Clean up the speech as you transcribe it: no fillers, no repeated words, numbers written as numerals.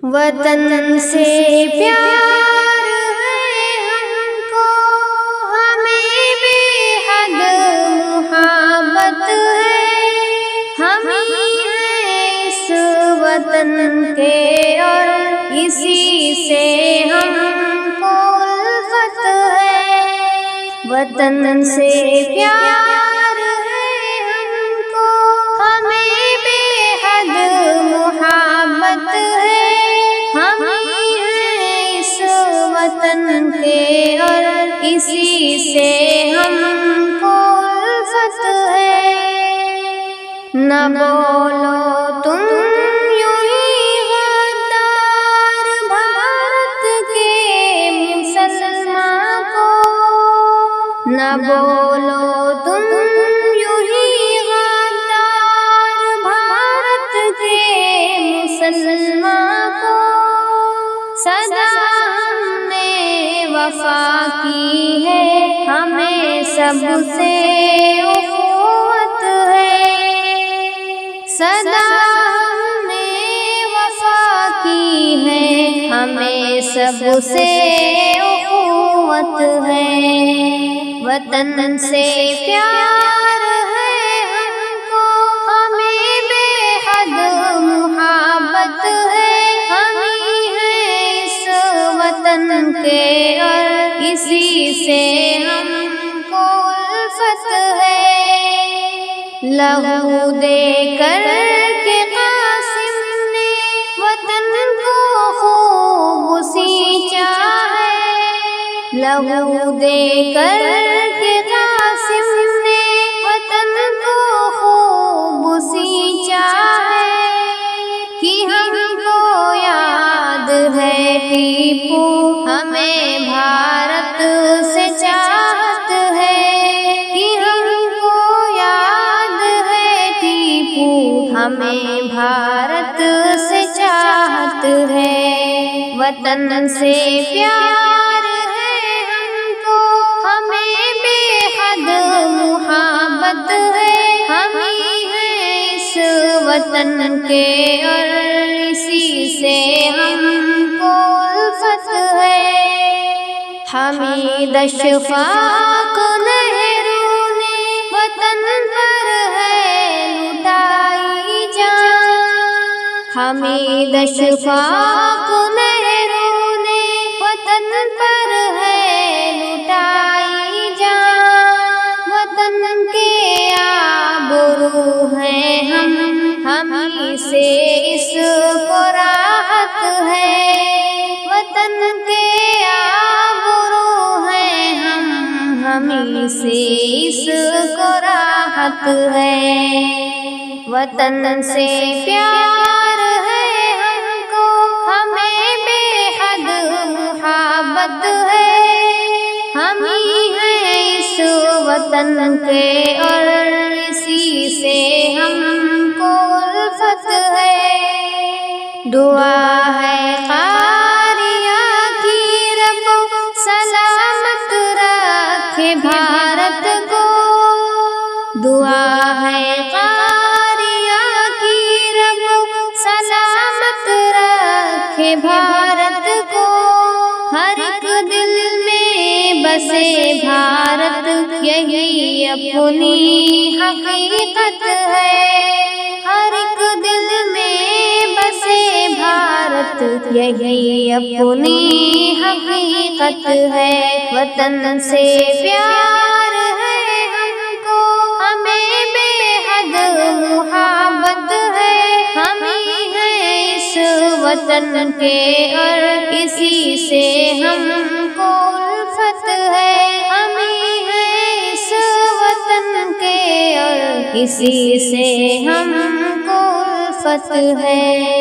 وطن سے پیار ہے ہم کو، ہمیں بے حد محبت ہے، ہم ہی ہیں اس وطن کے اور اسی سے ہم کو الفت ہے۔ وطن سے پیار ہے ہم کو، ہمیں بے حد محبت ہے، ہم ہی ہیں اس وطن کے اور اسی سے ہم کو الفت ہے۔ نہ بولو تم یوں ہی غدار بھارت کے مسلمان کو، نہ بولو تم یوں ہی غدار بھارت کے مسلمان کو، سدا ہم نے وفا کی ہے، ہمیں سب سے اخوت ہے، سدا ہم نے وفا کی ہے، ہمیں سب سے اخوت ہے۔ وطن سے پیار ہے ہم کو، ہمیں بے حد محبت ہے، ہم ہی ہیں اس وطن کے اور اسی سے ہم کو الفت ہے۔ لہو دے کر کے قاسم نے وطن کو خوب سینچا ہے، لہو دے کر کے قاسم نے وطن کو خوب سینچا ہے، کہ ہم کو یاد ہے ٹیپو ہمیں بھارت سے چاہت ہے، کہ ہم کو یاد ہے ٹیپو ہمیں بھارت سے چاہت ہے۔ وطن سے پیار ہے ہم کو، ہمیں بے حد محبت ہے، ہم ہی ہیں اس وطن کے اور اسی سے ہم کو الفت ہے۔ حمید اشفاق نہرو نے وطن پر ہے لٹائی جان، حمید اشفاق نہرو نے وطن پر ہے لٹائی جان، وطن کے آبرو ہیں ہم ہی سے اس کو راحت ہے، وطن کے آبرو ہیں ہم ہی سے اس کو راحت ہے۔ وطن سے پیار ہے ہم کو، ہمیں بے حد محبت ہے، ہم ہی ہیں اس وطن کے اور اسی سے ہم کو الفت ہے۔ دعا ہے قاریہ کی رب سلامت رکھے بھارت کو، دعا ہے قاریہ کی رب سلامت رکھے بھارت کو، ہر ایک دل میں بسے بھارت یہی اپنی حقیقت ہے، ہر ایک دل میں بسے بھارت یہی اپنی حقیقت ہے۔ وطن سے پیار ہے ہم کو، ہمیں بے حد محبت ہے، ہم ہی ہیں اس وطن کے اور اسی سے ہم کو الفت ہے، ہم ہی ہیں اس وطن کے اور اسی سے ہم کو الفت ہے۔